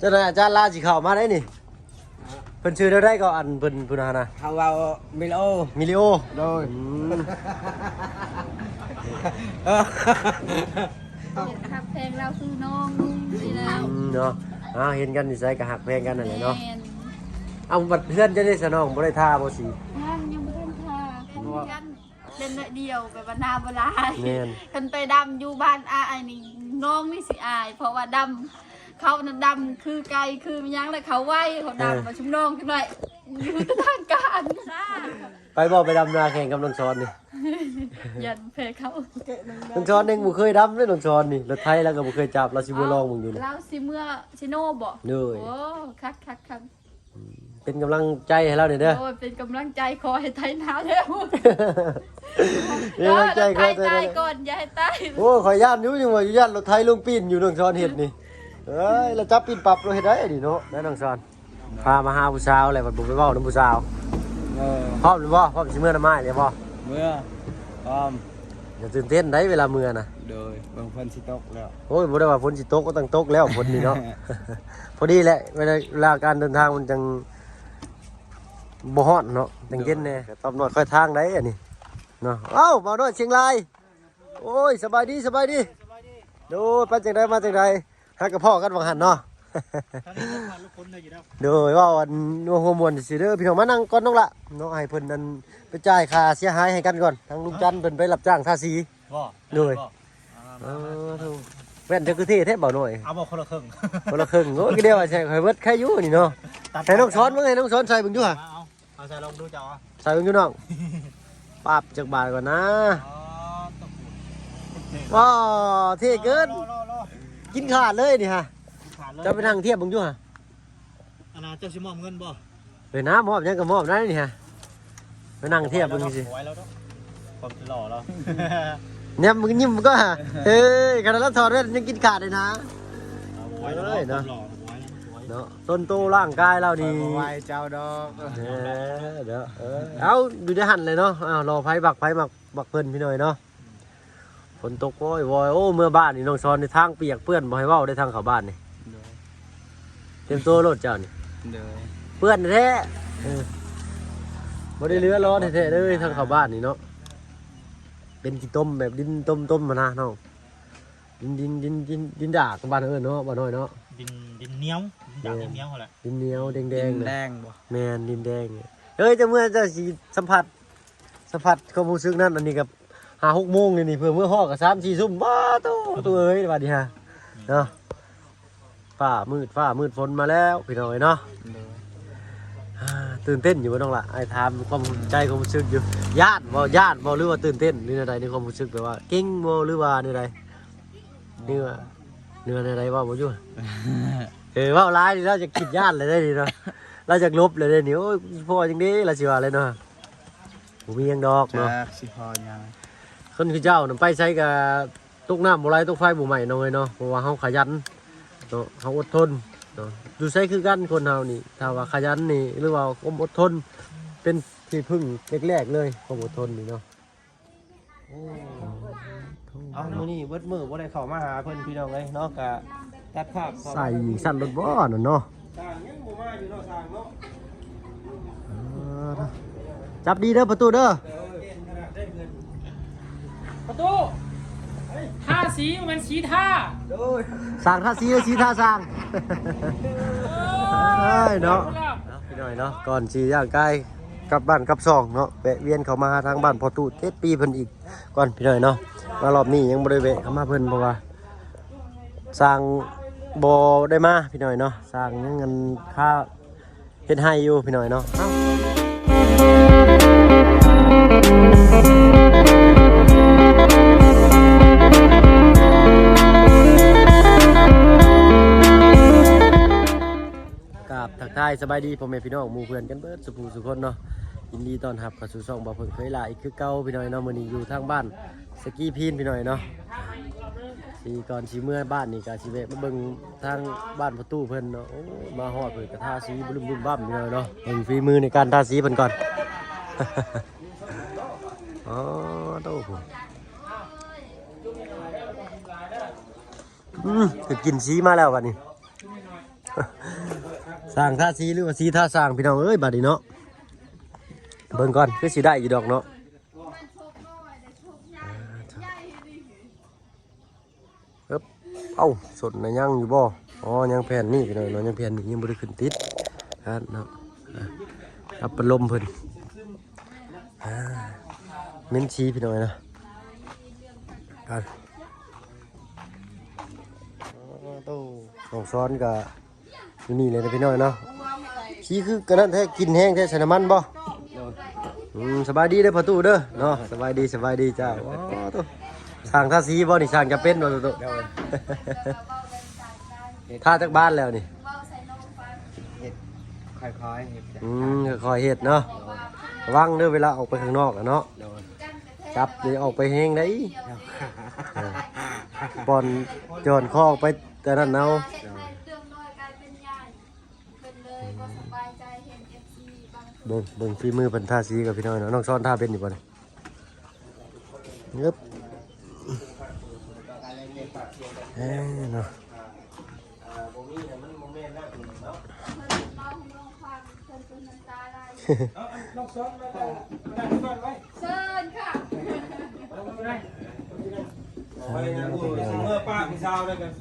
เจ้านายอาจารย์ลาสิเข้ามาได้นี่เพิ่นชื่อได้ก็อันเพิ่นพุ่นน่ะนะ เขาเอามิโล มิลิโอ โดย หักเพลงเราคือน้องดีแล้ว เนาะเห็นกันนิสัยก็หักแพงกันนั่นแหละเนาะ แมน เอาบัดเพื่อนจะได้สนองบ่ได้ท่าบ่สิ ยังไม่ทันค่ะกันเป็นเดียวแบบว่านาบลาย แม่น กันไปดำอยู่บ้านอายนี่น้องนี่สิอาย เพราะว่าดำเขานั้นดำคือไกลคือมันยังเลยเขาไหวเขาดำมาชุมน้องกันหน่อยอยู่ทางการค่ะ ไปบ่ไปดำนาแข่งกับน้องชอนนี่ ยันเพลเขา น้องชอนเองบ่เคยดำเลยน้องชอนนี่รถไทยแล้วก็บ่เคยจับเราสิบ่ลองมึงอยู่นี่ เราสิเมื่อชิโน่บอก เด้อ โอ้คัก เป็นกำลังใจให้เราเด้อ โอ้ยเป็นกำลังใจขอให้ไทยนาแล้ว เป็นกำลังใจ ไท เขา ย เด้ ตาย อ ก่อนอย่าให้ตาย โอ้ขอยย่านอยู่จังว่าอยู่ย่านรถไทยลงปีนอยู่น้องชอนเฮ็ดนี่เอ้ยแล้วจับปีนปรับเราเฮ็ดได้ดิเนาะนะน้องชอนพามาหาผู้สาวแหละบัดบ่ไปเว้านำผู้สาวพร้อมหรือบ่พร้อมสิเมื่อนำไม้เลยบ่ เมื่อพร้อม อย่าตื่นเต้นได้เวลาเมื่อน่ะ โดยบางคนสิตกแล้ว โอ้ยบ่ได้ว่าฝนสิตกก็ต้องตกแล้วฝนนี่เนาะ พอดีแหละเวลาการเดินทางมันจังบ่ฮ้อนเนาะจังเย็นแน่ตอบหน่อยค่อยทางได้อันนี้เนาะเอ้าบ่าวน้อยเชียงรายโอ้ยสบายดีดูไปจังไดมาจังไดหากระเพาะกันว่าหั่นเนาะ โดยว่าวันนัวหัวมวนสิเด้อพี่น้องมานั่งก่อนน้องละเนาะให้เพิ่นนั้นไปจ่ายค่าเสียหายให้กันก่อนทางลุงจันทร์เพิ่นไปรับจ้างทาสี บ่ โดยโธ่แว่นจะคือเท่แท้บ่าวน้อย เอาบ่คนละครึ่ง คนละครึ่งโอ้ยก็เดียวว่าใช่ข่อยเบิดแค่อยู่นี่เนาะให้น้องช้อนมึงให้น้องช้อนใส่เบิ่งอยู่ห่ะ เอาใส่ลองดูเจ้าอ่ะ ใส่เบิ่งอยู่น้องปรับจักบาทก่อนนะ อ๋อตก ว้าวเท่เกิน รอ กินขาดเลยนี่ฮะ ขาดเลย จะไปนั่งเทียบเบิ่งอยู่ห่ะ อันน่ะเจ้าสิมอบเงินบ่ เฮ้ยนะมอบหยังก็มอบได้นี่ฮะไปนั่งเทียบเบิ่งสิ ไว้แล้วเนาะความหล่อแล้ว เนี่ยมึงยิ้มก็ฮะเฮ้ยขนาดเราถอดแว่นยังกินขาดเลยนะ ไว้แล้ว เอ้ยเนาะ หล่อไว้แล้ว เนาะต้นโตร่างกายเรานี่ ไว้เจ้าดอก เดี๋ยวเอาดูได้หันเลยเนาะอ้าวรอไผบักเพิ่นพี่หน่อยเนาะฝนตกโอ้ยวอยโอ้เมื่อบ้านนี่น้องซอนในทางเปียกเปื้อนบ่ให้เว้าได้ทางเข้าบ้านนี่เต็มตัวรถเจ้านี่ โดย เปื้อนแท้บ่ได้เรือร้อนแท้ๆเลยทางเข้าบ้านนี่เนาะเป็นกี่ต้มแบบดินต้มมานะน้องดินดากบ้านเอิ้นเนาะบ้านน้อยเนาะ ดินเหนียวอย่างดินเหนียวแหละ ดินเหนียวแดงๆ แด น่ะ งบ่ แมนดินแดงเนี่ยเฮ้ยจะเมื่อจะสิสัมผัสความรู้สึกนั่นอันนี้กับ5-6 โมงนี่เพื่อเมื่อฮอกกับ3-4 ทุ่มบ้าตัวเอ้ยบัดนี้ฮะเนาะฟ้ามืดฝนมาแล้วพี่น้อยเนาะ โดย ตื่นเต้นอยู่บ่น้องล่ะไอ้ถามความใจความรู้สึกอยู่ญาติบ่หรือว่าตื่นเต้นหรืออะไรในความรู้สึกแบบว่าเก่งบ่หรือว่าในใดเนื้อในใดว่าบ่อยู่ ว่าร้ายดิเราจะคิดญาติเลยได้ดิเนาะเราจะลบเลยได้นี่โอ้ยพ่อจังนี้เราสิว่าเลยเนาะผมมีหยังดอกเนาะ จากสิพอยัง คนคือเจ้านํไปใช้กับตกน้ำบ่ไหลตกไฟบ่ไหม้น้อยเนาะเพราะว่าเฮาขยันเนาะเฮาอดทนเนาะอยู่ใช้คือกันคนเฮานี่ถ้าว่าขยันนี่หรือว่าความอดทนเป็นที่พึ่งแรกๆเลยความอดทนนี่เนาะ เอามื้อนี้เบิดมื้อบ่ได้เข้ามาหาเพิ่นพี่น้องเอ้ยเนาะก็ตัดภาพ ใส่สั่นรถบ่นั่นเนาะ ต่างยังบ่มาอยู่เนาะทางเนาะ จับดีเด้อประตูเด้อ ประตูท่าสีมันสีท่า สร้างท่าสีหรือสีท่าสร้างเอ้ยเนาะ พี่หน่อยเนาะก่อนสีย่างกายกลับบ้านกลับซองเนาะแวะเวียนเข้ามาทางบ้านพอตู้7 ปีเพิ่นอีกก่อนพี่หน่อยเนาะมารอบนี้ยังบ่ได้แวะเข้ามาเพิ่นเพราะว่าสร้างบ่ได้มาพี่หน่อยเนาะสร้างยังเงินค่าเฮ็ดให้อยู่พี่หน่อยเนาะเอ้ากราบทักทายสบายดีพ่อแม่พี่น้องหมู่เพื่อนกันเบิดสุภูสุคนเนาะยินดีต้อนรับเข้าสู่ช่องบ่าวเพิ่นเคยลาอีกคือเก่าพี่น้อยเนาะมื้อนี้อยู่ทางบ้านสกีพีนพี่น้อยเนาะสีก่อนสีเมื่อบ้านนี่ก็สิแวะมาเบิ่งทางบ้านประตูเพิ่นเนาะโอ้มาฮอดเพิ่นก็ทาสีบึ้มๆบ้ํพี่น้อยเนาะเบิ่งฝีมือในการทาสีเพิ่นก่อน อ๋อโตผมคือกินสีมาแล้วบัดนี้ สร้างท่าสีหรือว่าสีท่าสร้างพี่น้องเอ้ยบัดนี้เนาะเบิ่งก่อนคือสิได้อยู่ดอกเนาะเอ้าสดนะยังอยู่บ่อ๋อยังแผ่นนี่พี่น้องเนาะยังแผ่นนี่ยังบ่ได้ขึ้นติดเนาะอัปลมเพิ่นเม้นชีพี่น้องนะกันตู้ของซ้อนกับอยู่นี่เลยนะพี่น้อยเนาะชีคือกระนั้นแท้กินแห้งแท้ใส่น้ำมันบ่สบายดีเด้อพ่อตู้เด้อเนาะสบายดีจ้าตู้สร้างท่าสีบ่นี่สร้างจะเป็นบ่ตู้ท่าจากบ้านแล้วนี่ค่อยๆเฮ็ดเนาะระวังเด้อเวลาออกไปข้างนอกอะเนาะจับนี่ออกไปแห้งได้บอลจอนคอออกไปแต่นั้นเอาเบิ่งฝีมือเพิ่นท่าสีกับพี่น้อยเนาะน้องซ้อนท่าเป็นอยู่บ่เนี่ยเงึบเนาะน้องซ้อนมาได้ก่อนไว้ เชิญค่ะ ไปนะกูเมื่อป้าพี่สาวได้กัน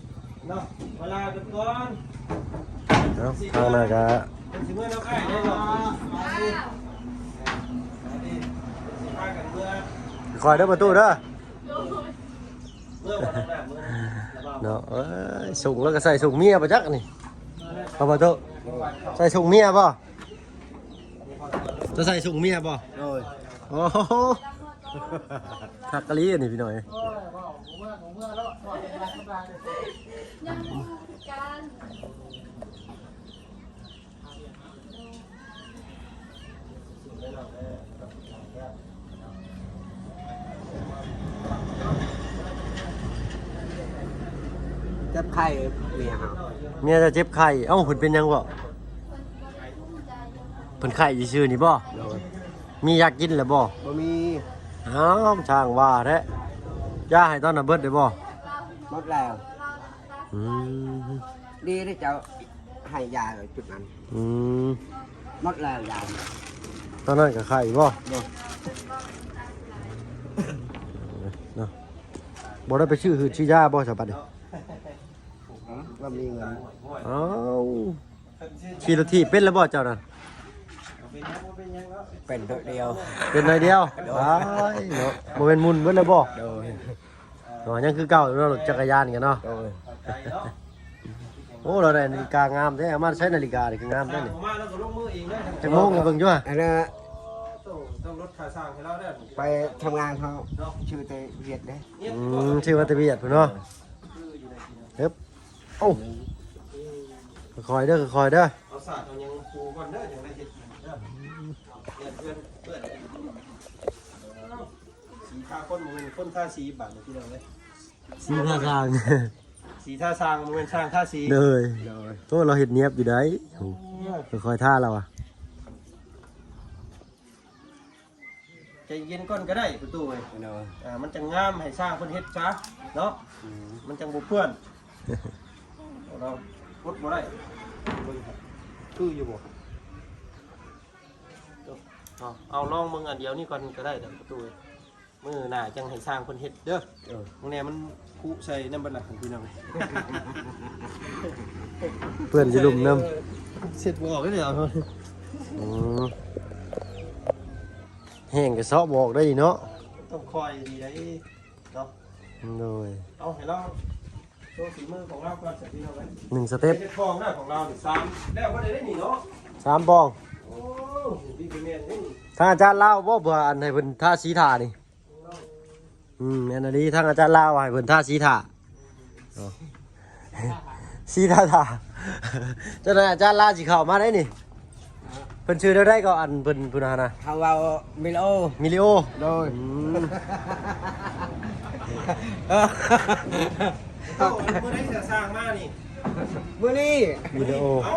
เนาะเวลาทุกคน เนาะทางหน้าก็ เป็นสิเมื่อน้องไอ้ได้หรอมาดิพากันเมื่อ คอยเด้อประตูเด้อ เมื่อวันนั้นเมื่อ เนาะส่งแล้วก็ใส่ส่งเมียบ่จักนี่เอาบ่ตู้ใส่ส่งเมียบ่จะใส่ส่งเมียบ่โอ้โหทักกะลีนี่พี่น้อย ยังการ จับไข่เมียครับ เมียจะเจ็บไข้เอ้าเพิ่นเป็นหยังบ่เพิ่นไข้ซื่อๆนี่บ่มีอยากกินแล้วบ่ บ่มี อ้าวช่างว่าแท้ย่าให้ตอนน่ะเบิดได้บ่ หมดแล้ว อืม ดีที่จะให้ยาจุดนั้น อืม หมดแล้วยา ตอนนั้นก็ไข้บ่เนาะบ่ได้ไปชื่อหืดชื่อยาบ่สะบัดนี่ ว่ามีเงิน อ้าวขี่รถถีบเป็นแล้วบ่เจ้านั่น เป็นตัวเดียว เป็นหน่อยเดียวว้ายเนาะบ่เป็นมุนเบิดแล้วบ่ โดย เนาะยังคือเก่าอยู่เนาะรถจักรยานกันเนาะ โดย โอ้เราได้นาฬิกางามแท้เอามาใช้นาฬิกานี่คืองามแท้นี่ มาแล้วก็ลงมือเองเลย จักโมงนี่เบิ่งอยู่ว่า อันนั้น ต้องลดค่าสร้างให้เราได้ ไปทำงานเขาชื่อเตเวียดเด้ ชื่อว่าตะเบียดพุ่นเนาะเฮ็บโอ้คอยเด้อคอยเด้อ เอาศาสตร์เอายังปูก่อนเด้ออย่างไรเฮ็ดเด้อเพื่อนสีทาคนมันเป็นคนท่าสีบาทที่เราเลย สีท่าทาง สีท่าสร้างมันเป็นสร้างท่าสี เลยโตเราเฮ็ดเนียบอยู่ได้คอยท่าเราอ่ะ ใจเย็นก่อนก็ได้ประตูเลย โดย มันจะงามให้สร้างคนเฮ็ดซะเนาะมันจังบ่เปื้อนเราพดบ่ได้คืออยู่บ่เอาลองมึงอันเดียวนี่ก่อนก็ได้เด้อประตูมือหน้าจังให้สร้างคนเฮ็ดเด้อมึงเนี่ยมันคุใส่น้ำบันหลักของพี่น้อง เพื่อนจะลุมน้ เสร็จบ่ออกได้เดี๋ยว แห้งก็เซาะบอกได้เนาะ ต้องคอยดีได้เนาะ โดย เอาให้เราโชว์ฝีมือของเราก่อนเสร็จพี่น้องเลย 1สเต็ป เฮ็ดฟองหน้าของเรานี่3แล้วก็ได้นี่เนาะ 3ปอง โอ้ดีเป็นแม่นนี่ ทางอาจารย์เล่าบ่เบื่ออันให้เพิ่นท่าสีท่านี่แม่นอันนี้ทางอาจารย์เล่าให้เพิ่นท่าสีท่าสีท่าท่าเจ้าหน้าอาจารย์ลาสิเข้ามาได้นี่เพิ่นชื่อได้ก็อันเพิ่นพุ่นน่ะนะ เขาเอามิโล มิลิโอ โดย เอามือได้เสียสร้างมานี่ มือนี้ มิลิโอ เอา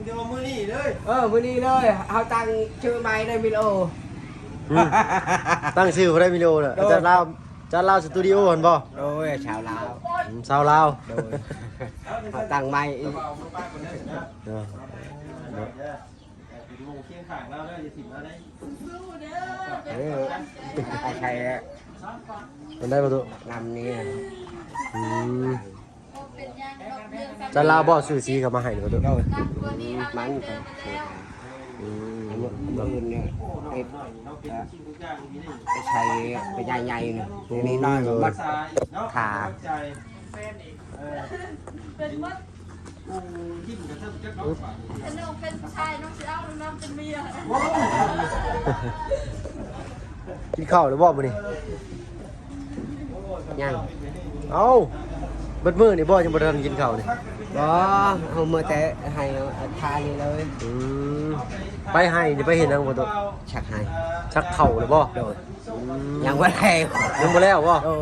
เดี๋ยวมือนี่เลย มือนี้เลยเขาตั้งชื่อใหม่ได้มิโล ตั้งชื่อบ่ได้มิลิโอน่ะอาจารย์ลาอาจารย์ลาสตูดิโอเห็นบ่ โดยชาวลาว ชาวลาว โดยเขาตั้งไม้อีก เออ เป็นหมู่เคียงข้างเราแล้วอย่าถิ่มเราได้ ไอ้ใคร มันได้ประตู นำนี่ อืม เป็นยังดอกเดือน จะลาวบ่ซื้อสีเข้ามาให้ประตู โดย ตักตัวนี้เอา มัน เจอมาแล้ว อืม อื่นเนี่ย หน่อยเราเป็นชิ้นทุกอย่างอย่างนี้นี่ ไอ้ใช้ไปใหญ่ๆเนี่ยนี่น้อยกว่ามัด ทรายเนาะ ขา ใจเป็นมัดกูยิ้มกับเธอจะน้องฝา เป็นน้องเป็นชายน้องสิเอาน้องเป็นเมีย กินข้าวหรือบ่มื้อนี้ ยัง เอ้าเบิดมื้อนี่บ่ยังบ่ทันกินข้าวนี่ บ่เอามือแต่ให้ทานี่เลย อืมไปให้นี่ไปเห็นนางประตู ชักให้ ชักเข่าหรือบ่ โดยยังว่าไร ยังบ่แล้วบ่ โอ้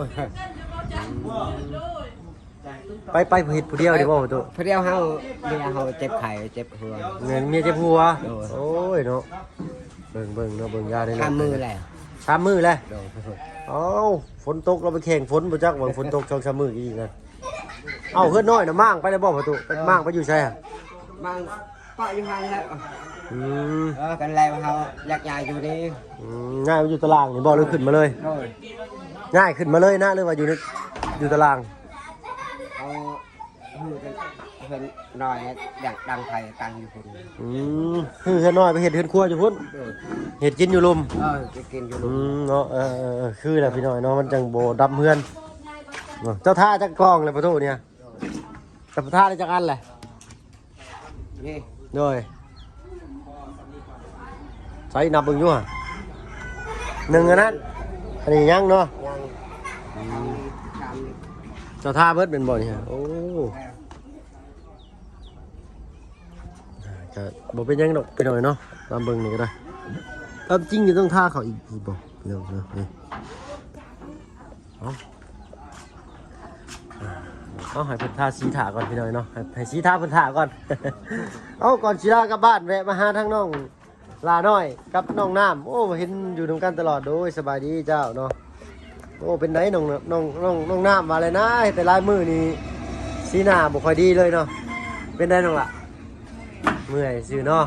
ย ไปเฮ็ดผู้เดียวดิบ่ประตู เพราะเดียวเฮาเมียเฮาเจ็บไข้เจ็บหัว เงินเมียเจ็บหัว โดย โอ้ยเนาะเบิ่งเนาะเบิ่งยาได้เนาะ ข้ามมือแหละ สามมื้อแล้ว โดย เอ้าฝนตกเราไปแข่งฝนบ่จักว่าฝนตกช่อง3มื้ออีกนะเอ้าเฮือนน้อยน่ะมั่างไปได้บ่ประตูไปมั่างไปอยู่ไสอ่ะ บางป้าอยู่ห่างแล้ว อืม กันแล้วเฮาอยากยายอยู่นี่ ง่ายไปอยู่ตารางนี่บ่หรือขึ้นมาเลย โดย ง่ายขึ้นมาเลยนะหรือว่าอยู่ในอยู่ตาราง เอาหูกันเพิ่นหน่อยอยากดังไฟตังอยู่พุ่น คือเฮือนน้อยไปเฮ็ดเฮือนครัวอยู่พุ่น โดย เฮ็ดกินอยู่ลุม จะกินอยู่ เนาะคือแหละพี่น้อยเนาะมันจังโบดำเฮือนเจ้าท่าจักกองเลยประตูเนี่ยแต่ท่าได้จักอันแหละ นี่ โดยใส่นับเบิ่งอยู่ห่ะหนึ่งอันนั้นอันนี้ยังเนาะ ยังตาม เจ้าท่าเบิดเป็นบ่นี่ฮะโอ้ก็บ่เป็นหยังดอกพี่น้อยเนาะตามเบิ่งนี่ก็ได้ตามจริงอยู่ต้องท่าเขาอีกบ่เดี๋ยวนะนี่เอาให้เพิ่นท่าสีถาก่อนพี่น้อยเนาะให้สีท่าเพิ่นท่าก่อน เอาก่อนสิลากลับบ้านแวะมาหาทั้งน้องลาน้อยกับน้องน้ำโอ้เห็นอยู่ตรงกันตลอดโดยสบายดีเจ้าเนาะโอ้เป็นไหนน้องน้ำมาเลยนะแต่ลายมือนี่สีหน้าบ่ค่อยดีเลยเนาะเป็นได้น้องล่ะเมื่อยซื่อเนาะ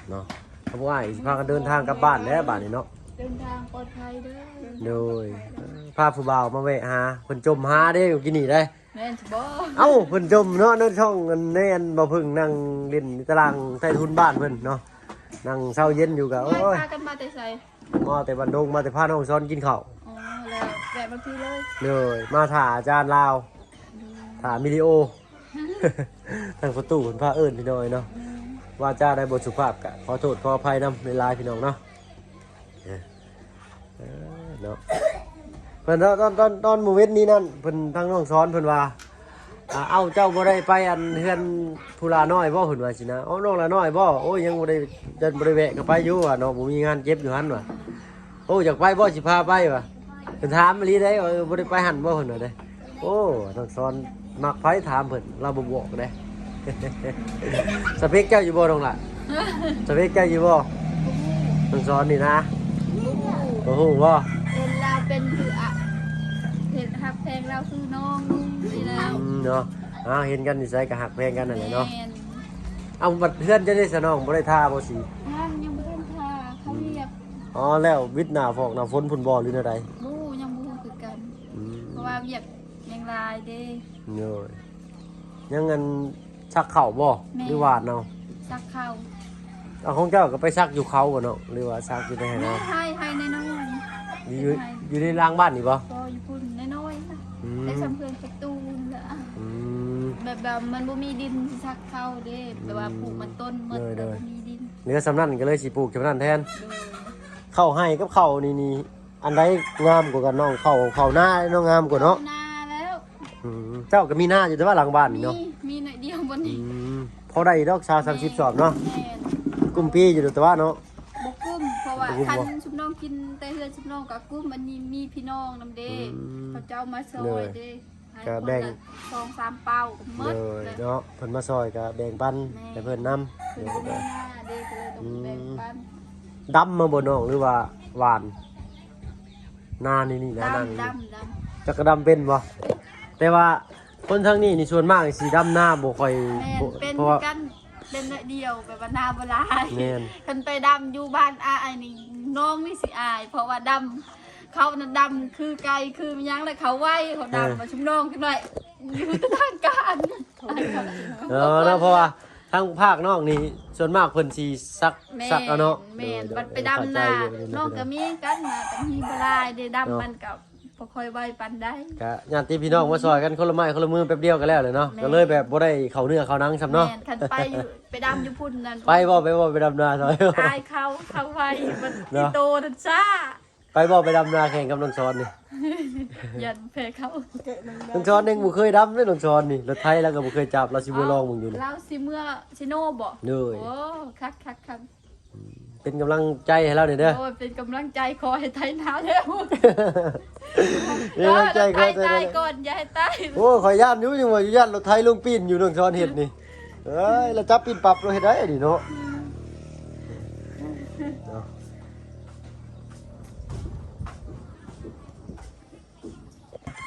เนาะเขาบอกว่าสิพากันเดินทางกลับบ้านแล้วบ้านนี้เนาะ เดินทางปลอดภัยเด้อ โดยพาผู้บ่าวมาแวะหาเพิ่นจมหาเด้อยู่กินนี่ได้ แม่นสิบ่ เอ้าเพิ่นจมเนาะในช่องเงินในอันบ่พึ่งนั่งเล่นในตารางใต้ทุนบ้านเพิ่นเนาะนั่งเช้าเย็นอยู่กับโอ้ย พากันมาแต่ไส มาแต่บันดงมาแต่พาน้องซ้อนกินข้าว อ๋อแล้วแวะมาพี่เลย เลยมาถ่าอาจารย์ลาวถ่าวิดีโอ ทางประตูเพิ่นพาเอิ้นพี่น้อยเนาะว่าจ้าได้บทสุภาพกะขอโทษขออภัยนำในไลน์พี่น้องเนาะเนาะเพิ่นตอนมื้อเว้นนี้นั่นเพิ่นทางน้องซ้อนเพิ่นว่าเอ้าเจ้าบ่ได้ไปอันเฮือนผู้ลาน้อยบ่เพิ่นว่าสินะเอ้าน้องลาน้อยบ่โอ้ยยังบ่ได้จันบ่ได้แวะก็ไปอยู่ว่ะเนาะบ่มีงานเก็บอยู่หั่นว่ะโอ้อยากไปบ่สิพาไปว่ะเพิ่นถามอีหลีได้บ่ได้ไปหั่นบ่เพิ่นว่าเด้โอ้น้องซ้อนมักไผถามเพิ่นเราบ่บอกเด้ สเปคเจ้าอยู่บ่น้องล่ะสเปคเจ้าอยู่บ่น้องซ้อนนี่นะโอ้โหบ่ เป็นเราเป็นคืออะเห็นหักแพงเราคือน้องนุ่งนี่แล้ว เนาะเห็นกันนิสัยก็หักแพงกันนั่นแหละเนาะ แม่น เอาบัดเพื่อนจะได้สนองบ่ได้ท่าบ่สิ ยังบ่ทันทาเขาเรียก อ๋อแล้ววิทย์หน้าฟอกหน้าฝนพุ่นบ่หรือแนวใด บู้ยังบู้คือกัน อืม เพราะว่าเรียกยังลายเด้ เนาะยังงั้นซักข้าวบ่หรือหวานเอา ซักข้าว เอาของเจ้าก็ไปซักอยู่เขาบ่เนาะหรือว่าซักอยู่ในไหน ให้น้อย อยู่ในรางบ้านนี่บ่ ๆก็อยู่พุ่นน้อยๆนะ อืม ได้สำเพื่อนประตูละ อืม แบบมันบ่มีดินที่ซักเข้าเด้แบบว่าปลูกมันต้นหมด เด้ แต่ อ บ่มีดิน เหลือสำนั่นก็เลยสิปลูกสำนั่นแทน โดย เข้าให้กับเข้านี่อันใดงามกว่ากันน้องเข้าหน้าน้องงามกว่าเนาะ นาแล้ว เจ้าก็มีหน้าอยู่แต่ว่าหลังบ้าน มี นี่เนาะ มีหน่อยเดียวบนนี้ พอได้ดอกชาว30สอบเนาะ แม่น กุมปีอยู่แต่ว่าเนาะ บ่กุ้มเพราะว่า บ่กุ้ม คัน บ่ ชุบน้องกินแต่เฮือนชุบน้องกับกุ้มมันนี่มีพี่น้องนำเด้ อืม เขาเจ้ามาซอยเด้ให้ ก็ คน แบ่ง ละ2-3เป้าก็หม เล ด ยเนาะเพิ่นมาซอยก็แบ่งปันให้เพิ่นนำ เพิ่นบ่มีหน้าเด้ก็เลยต้องแบ่งปัน ดำมาบ่น้องหรือว่าหวานหน้านี่นะ ดำ นั่น ดำด จักรดำเป็นบ่แต่ว่าคนทางนี้นี่ส่วนมากสีดำหน้าบ่ค่อย แม่นเป็น เพราะว่า กันเป็นหน่อยเดียวแบบว่าหนาบ่หลาย แม่น คันไปดำอยู่บ้านอาไอนี่น้องนี่สิอาย เพราะว่าดำเขาน่ะดำคือไกลคือมันยังเลยเขาไว้เขาดำมาชุมน้องขึ้นหน่อยอยู่ทางการ แล้วเพราะว่าทางภาคนอกนี่ส่วนมากเพิ่นสิซัก แม่ ซักเอาเนาะ แม่น เออ บัดไปดำนา เข้ใจอยู่ น้องก็มีกันนะแต่มีบ่หลายได้ดำมันกับบ่ค่อยไวปานใด ก็ญาติพี่น้องมาซอยกันคนละไม้คนละมือแป๊บเดียวก็แล้วเลยเนาะ แม่ ก็เลยแบบบ่ได้เข้าเนื้อเข้าหนังซ้ำเนาะ แม่นคันไปอยู่ไปดำอยู่พุ่นนั่น ไปบ่ไปดำนาซอย อายเขาไวมัน เนาะ อีโตนั่นซ่า ไปบ่ไปดำนาแข่งกับน้องชอนนี่ ยันเพเขา น้องชอนเองบ่เคยดำเลยน้องชอนนี่รถไทยแล้วก็บ่เคยจับเราสิบ่ลองมึงอยู่นี่ เราสิเมื่อชิโน่บ่ เลย โอ้คัก เป็นกำลังใจให้เราหน่อยเด้อ โอ้ยเป็นกำลังใจขอให้ไทยหนาวแล้ว เป็นกำลังใจ ไท ก็ ยตายก่อนอย่าให้ตาย โอ้ขอยย่านอยู่จังว่าอยู่ย่านรถไทยลงปีนอยู่น้องชอนเฮ็ดนี่เอ้ยแล้วจับปีนปรับเราเฮ็ดได้นี่เนาะเนาะ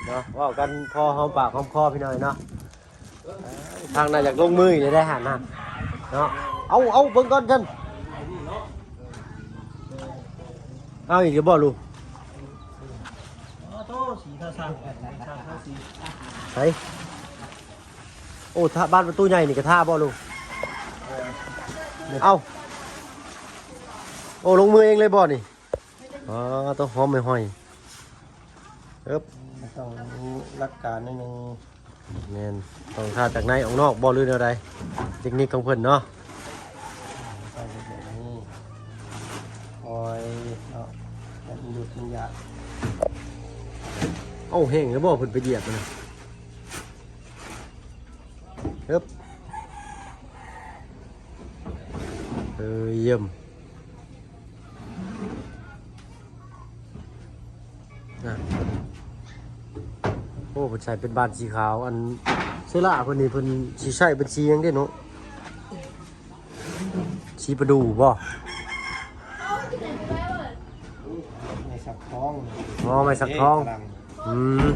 เนาะเว้ากันพอหอมปากหอมคอพี่น้อยเนาะทางน่าอยากลงมืออยู่ได้หันน่ะเนาะเอาเบิ่งก่อนกันเอาอีกแล้วบ่ลูก โตสีท่าสร้างท่าสี ไสโอ้ท่าบ้านประตูใหญ่นี่ก็ท่าบ่ลูกเอาโอ้ลงมือเองเลยบ่นี่อ๋อต้องหอมไม่ห้อยเอ๊บ ต้องรักการนิดนึง แม่นต้องท่าจากในออกนอกบ่หรือแนวใดเทคนิคของเพิ่นเนาะ ใส่แบบนี้คอยเนาะแต่หยุดมันยาก เอ้าแห้งแล้วบ่เพิ่นไปเหยียบมันน่ะเอ๊บเยี่ยมนะโอ้เพิ่นใส่เป็นบานสีขาวอันเสื้อละเพิ่นนี่เพิ่นสิใช้เป็นสีหยังเด้เนาะสีประดู่บ่ ในสักท้อง อ๋อไม้สักทองอืม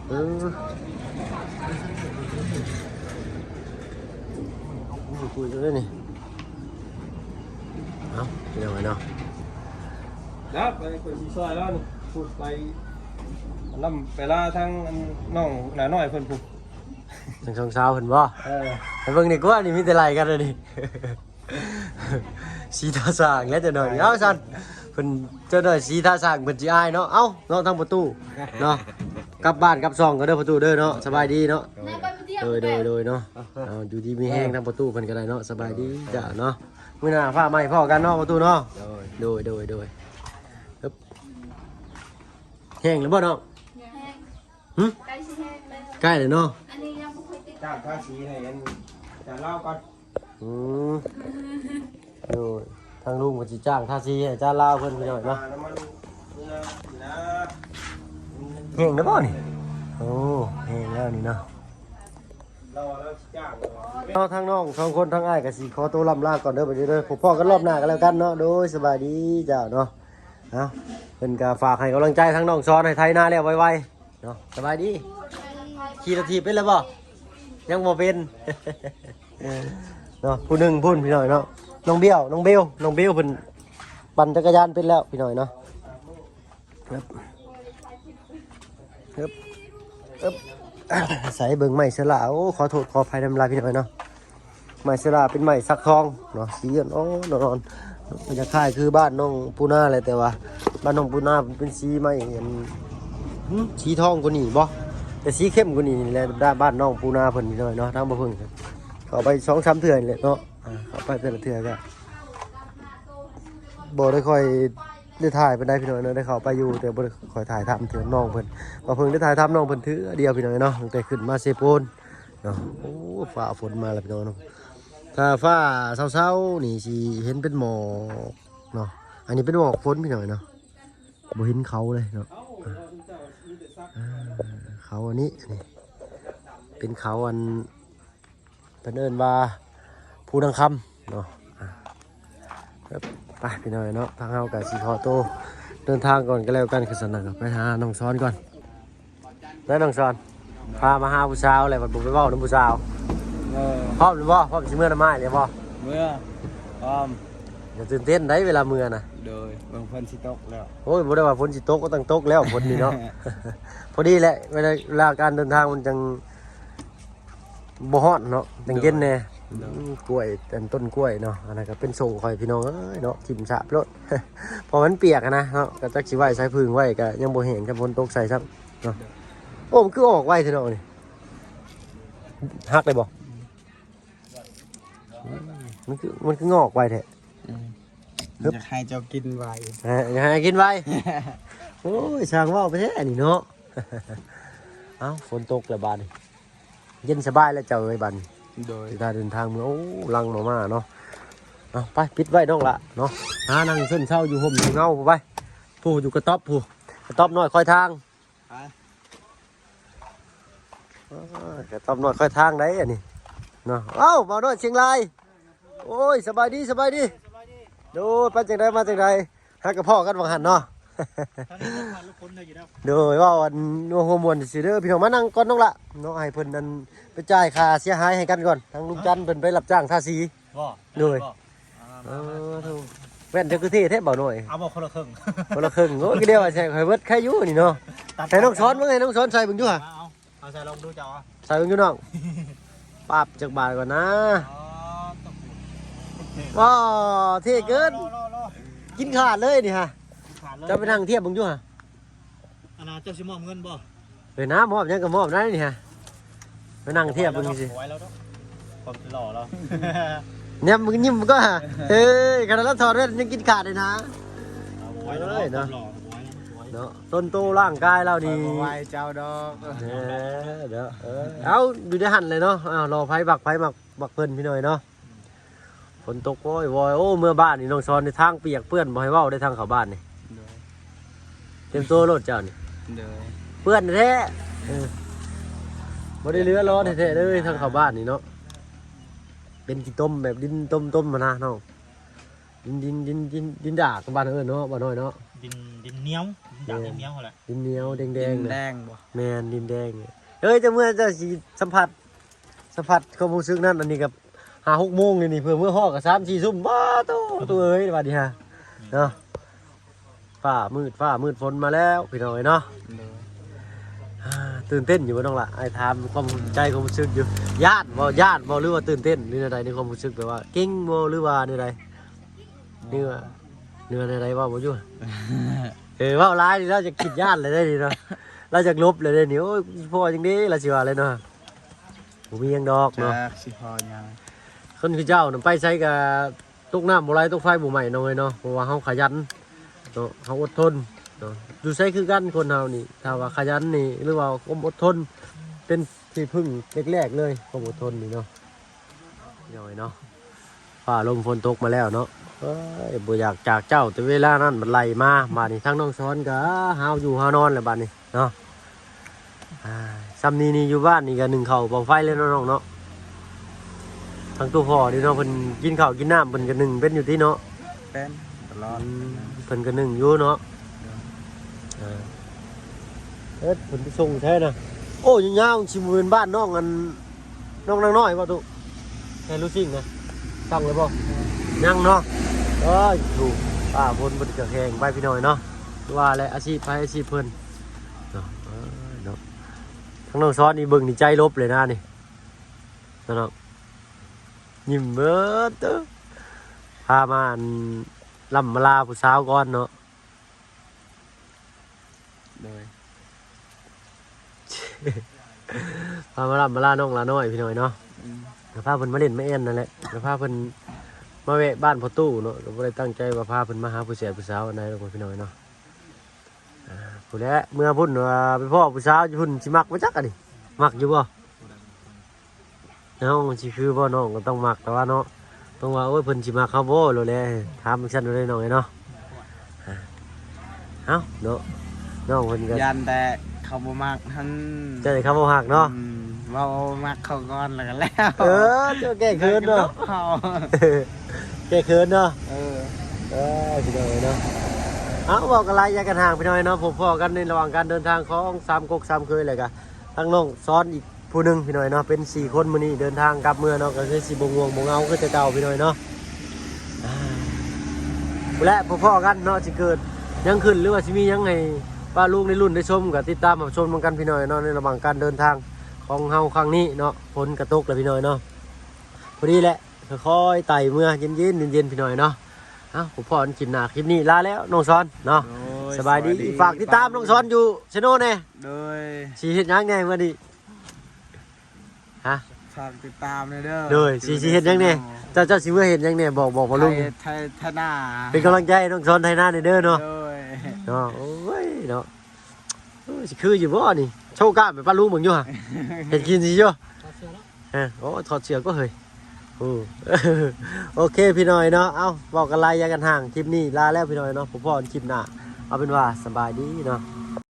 เออคุยกันเลยนี่เอาเป็นยังไงเนาะ ครับไปคนสีซอยแล้วนี่พูดไปลำไปล่าทั้งน้องหนาน้อยเพิ่นพูด ทั้งสองสาวเพิ่นบ่ แต่เบิ่งนี่กูว่านี่มีแต่ไล่กันเลยนี่ สีท่าสร้างแล้วจะหน่อยเอ้าซั่นเพิ่นเจ้าหน่อยสีท่าสร้างเพิ่นสิอายเนาะเอ้าเนาะทางประตูเนาะกลับบ้านกลับช่องก็เด้อประตูเด้อเนาะสบายดีเนาะ นายไปเที่ยว โดยเนาะเอาอยู่ดีมีแห้งทางประตูเพิ่นก็ได้เนาะสบายดีจ้ะเนาะมื้อหน้าฟ้าใหม่พ่อกันเนาะประตูเนาะโดยฮึบแห้งแล้วบ่เนาะหึ ใกล้สิแห้งแล้ว ใกล้เลยเนาะ อันนี้ยังบ่ค่อยติด จ้างท่าสีให้กันจะเล่าก่อน อืมโดยทางลุงก็สิจ้างท่าซีให้จ้าลาวเพิ่นไปหน่อยเนาะ น้ำมันเนื้อนะ แห้งแล้วบ่นี่โอ้แห้งแล้วนี่เนาะ เราจ้าง เนาะทางน้องสองคนทางอ้ายก็สิขอตัวลำลาก่อนเด้อบัดนี้เด้อพบพ่อกันรอบหน้ากันแล้วกันเนาะโดยสบายดีจ้าเนาะเอาเพิ่นก็ฝากให้กำลังใจทางน้องซ้อนให้ไทยหน้าแล้วไวๆเนาะสบายดีขี่รถถีบเป็นแล้วบ่ยังบ่เป็น เนาะผู้หนึงพุ่นพี่หน่อยเนาะน้องเบลเพิ่นปั่นจักรยานเป็นแล้วพี่หน่อยเนาะฮึบใส่เบิ่งไม้สละโอ้ขอโทษขออภัยนำลายพี่หน่อยเนาะไม้สละเป็นไม้สักทองเนาะสีอ่อนๆนอนมันจะคล้ายคือบ้านน้องปูนาเลยแต่ว่าบ้านน้องปูนาเป็นสีไม้อันสีทองกว่านี้บ่แต่สีเข้มกว่านี้นี่แหละบ้านน้องปูนาเพิ่นพี่หน่อยเนาะทางบ่เพิ่งเข้าไป 2-3 เทื่อนี่แหละเนาะเข้าไปแต่ละเทื่อก็บ่ได้ค่อยได้ถ่ายไปได้พี่น้อยเนาะได้เข้าไปอยู่แต่บ่ได้ค่อยถ่ายทำเทื่อน้องเพิ่นว่าเพิ่งได้ถ่ายทำน้องเพิ่นถือเดียวพี่น้อยเนาะตั้งแต่ขึ้นมาเซโปนเนาะโอ้ฟ้าฝนมาแล้วพี่น้อยเนาะถ้าฟ้าเช้าๆนี่สิเห็นเป็นหมอกเนาะอันนี้เป็นหมอกฝนพี่น้อยเนาะบ่เห็นเขาเลยเนาะเขาอันนี้เป็นเขาอันเป็นเอิ้นว่าภูดังคำเนาะไปพี่น้อยเนาะทางเฮากับสีขอโตวเดินทางก่อนก็แล้วกันคือสนั่นไปหาน้องซ้อนก่อน แล้วน้องซอนพามาหาผู้สาวอะไรมันบุกไปเว้าน้ำผู้สาวพร้อมหรือบ่พร้อมสิเมื่อน้ำไม้เลยบ่ เมื่อพร้อม อย่าตื่นเต้นได้เวลาเมื่อน่ะ โดยบางคนสิตกแล้ว โอ้ยบ่ได้ว่าฝนสิตกก็ต้องตกแล้วฝนนี่เนาะ พอดีแหละเวลาการเดินทางมันจังบ่ฮ้อนเนาะจังเย็นแน่กล้วยต้นกล้วยเนาะอันนั้นก็เป็นส่งคอยพี่น้องเอ้ยเนาะทิ่มสะรถ พอมันเปียกอะนะเนาะก็จักสิไว้ใส่พึ่งไว้ก็ยังบ่แห้งถ้าฝนตกใส่ซ้ำเนาะโอ้มันคือออกไว้เถอะเนาะนี่ฮักได้บ่มันคืองอกไว้แท้ จะให้เจ้ากินไว้ อย่าให้กินไว้ โอ้ยช่างว่าวไปแท้นี่เนาะ เอ้าฝนตกแล้วบานนี่เย็นสบายแล้วเจ้าเอ้ยบานนี่ โดย การเดินทางเมื่อโอ้ลังหน่อมาเนาะเอาไปปิดไว้น้องละเนาะหานั่งเส้นเช่าอยู่ห่มอยู่เงาผู้ไปผู้อยู่กระต๊อบผู้กระต๊อบน้อยคอยทางกระต๊อบน้อยคอยทางได้อันนี้เนาะเอ้ามาด้วยเชียงรายโอ้ยสบายดีสบายดีดูไปจากใดมาจากใดหากระเพาะกันวังหันเนาะ ตอนนี้รถผ่านลูกคนเลยอยู่แล้ว โดยว่าวันนัวหัวมวนสิเด้อพี่น้องมานั่งก่อนน้องละเนาะให้เพิ่นนั่นไปจ่ายค่าเสียหายให้กันก่อนทางลุงจันทร์เพิ่นไปรับจ้างทาสี บ่ โดย ถูกแว่นจะคือเท่แท้เบาหน่อย เอาบอกคนละครึ่ง คนละครึ่งโอ้ยเดียวว่าใช่ข่อยเบิดแค่อยู่นี่เนาะให้น้องสอนมึงให้น้องสอนใส่เบิ่งอยู่ห่ะ เอาใส่ลองดูเจ้าอ่ะ ใส่เบิ่งอยู่น้องปรับจักบาทก่อนนะ อ๋อตก ว้าเท่เกิน รอ กินขาดเลยนี่ฮะ ขาดเลย จะไปนั่งเทียบเบิ่งอยู่ห่ะ อันนั้นเจ้าชิมอบเงินบ่ เฮ้ยน้ำมอบยังก็มอบได้นี่ฮะไปนั่งเทียบเบิ่งสิ ไว้แล้วเนาะความหล่อแล้ว เนี่ยมึงยิ้มก็ฮะเฮ้ยขนาดเราถอดแว่นยังกินขาดเลยนะ ไว้แล้ว เอ้ยเนาะ หล่อไว้ เนาะต้นโตร่างกายเราดี ไว้เจ้าดอก เด้อเอาดูได้หันเลยเนาะเอารอไผบักเพิ่นพี่หน่อยเนาะฝนตกโอ้ยวอยโอ้เมื่อบ้านนี่น้องซอนในทางเปียกเปื้อนบ่ให้เว้าได้ทางเข้าบ้านนี่เต็มตัวรถเจ้านี่ โดย เปื้อนแท้บ่ได้เรือร้อนแท้ๆเลยทางเข้าบ้านนี่เนาะเป็นกี่ต้มแบบดินต้มมานะน้องดินดากบ้านเอิ้นเนาะบ้านน้อยเนาะ ดินเหนียวดินด่างดินเหนียวแหละ ดินเหนียวแดง แด ๆ ง เนี่ย แดงบ่ แมนดินแดงเนี่ยเฮ้ยจะเมื่อจะสิสัมผัสความรู้สึกนั่นอันนี้กับ5-6 โมงนี่เพื่อเมื่อฮอกกับ3-4 ซุ่มบ้าตัวเอ้ยบัดนี้ฮะเนาะฟ้ามืดฝนมาแล้วพี่น้อยเนาะ โดย ตื่นเต้นอยู่บ่น้องล่ะไอ้ถามความใจความรู้สึกอยู่ญาติบ่หรือว่าตื่นเต้นหรืออะไรในความรู้สึกแบบว่าเก่งบ่หรือว่าในใดเนื้อในใดว่าบ่อยู่ ว่าร้ายนี่เราจะคิดญาติเลยได้ดีเนาะเราจะลบเลยได้นี่โอ้ยพ่อจังนี้เราสิว่าเลยเนาะผมมียังดอกเนาะ จากสิพอยัง คนคือเจ้าน่ะไปใช้กับตกน้ำบ่ไหลตกไฟบ่ไหม้น้อยเนาะเพราะว่าเฮาขยันเนาะเฮาอดทนเนาะอยู่ใช้คือกันคนเฮานี่ถ้าว่าขยันนี่หรือว่าความอดทนเป็นที่พึ่งแรกๆเลยความอดทนนี่เนาะย่อยเนาะฟ้าลมฝนตกมาแล้วเนาะเอ้ยบ่อยากจากเจ้าแต่เวลานั้นมันไหลมาบาดนี้ทั้งน้องซ้อนก็หาวอยู่หานอนแหละบาดนี้เนาะซ้ำนี่อยู่บ้านนี่ก็นึ่งข้าวเป่าไฟเลยเนาะน้องเนาะทั้งตัวพ่อนี่เนาะเพิ่นกินข้าวกินน้ำเพิ่นก็นึ่งเป็นอยู่ที่เนาะ เป็นตลอด เพิ่นก็นึ่งอยู่เนาะเพิ่นไปส่งใช่นะโอ้ยาวๆชิมเวนบ้านน้องอันน้องนางน้อยบ่ตุแค่รู้สิ่งนะสั่งเลยบ่ยังเนาะถูกป้าบนเกิดแหงไปพี่น้อยเนาะว่าอะไรอาชีพไปอาชีพเพิ่นเนาะเนาะทั้งน้องซ้อนนี่เบิ่งนี่ใจลบเลยนะนี่เนาะยิ้มเบิดเด้อพามาลำมาลาผู้สาวก่อนเนาะ โดย พามาลำมาลาน้องลาน้อยพี่น้อยเนาะพาเพิ่นมาเล่นมาเอ็นนั่นแหละพาเพิ่นมาแวะบ้านพ่อตู้เนาะก็บ่ได้ตั้งใจว่าพาเพิ่นมาหาผู้เสียผู้สาวอันใดหรอกพี่น้อยเนาะผู้แลเมื่อพุ่นว่าไปพ่อผู้สาวอยู่พุ่นสิมักบ่จักอันนี้มักอยู่บ่น้องสิคือบ่น้องก็ต้องมักแต่ว่าเนาะต้องว่าโอ้ยเพิ่นสิมักเขาบ่โลแลถามซั่นเลยน้องเนาะเอ้าเนาะน้องเพิ่นก็ ยันแต่เขาบ่มักหั่น เจ้าเขาบ่ฮักเนาะ เว้ามักเขาก่อนแล้วก็แล้ว เจ้าแก้เขินเนาะ เขา แก้เขินเนาะ เออ พี่น้องเนาะ เอาบอกกันไรยากันห่างไปหน่อยเนาะผมพอกันในระหว่างการเดินทางของสามก๊กสามเคยเลยกะทั้งน้องซ้อนอีกผู้หนึงพี่หน่อยเนาะเป็น4คนมื้อนี้เดินทางกลับเมืองเนาะก็คือสิบ่ง่วงบ่เหงาคือแต่เก่าพี่หน่อยเนาะและพ่อๆกันเนาะสิเกิดยังขึ้นหรือว่าสิมียังไงป้าลูกในรุ่นได้ชมกับติดตามรับชมกันพี่หน่อยเนาะในระหว่างการเดินทางของเฮาครั้งนี้เนาะฝนกระตกแล้วพี่หน่อยเนาะพอดีแหละค่อยๆไต่เมื่อเย็นพี่หน่อยเนาะผมพอคลิปหน้าคลิปนี้ลาแล้วน้องซ้อนเนาะสบายดีฝากติดตามน้องซ้อนอยู่ชโน่แน่ โดย สิเฮ็ดหยังแน่มื้อนี้ฮะ ฝากติดตามเลยเด้อ โดยสิเฮ็ดหยังแน่เจ้าสิเมื่อเฮ็ดหยังแน่บอกพ่อลุง ไทยหน้า เป็นกำลังใจให้น้องซ้อนไทยหน้าเด้อเนาะ โดย เนาะโอ้ยเนาะสิคืออยู่บ่นี่โชว์กล้ามไปป้าลุงมึงอยู่ฮะเห็นกินสิอยู่โอ้ถอดเสื้อก็เฮ้ยโอเคพี่น้อยเนาะเอ้าบอกกันไล่ยากันห่างคลิปนี้ลาแล้วพี่น้อยเนาะผมพ่อคลิปหน้าเอาเป็นว่าสบายดีเนาะ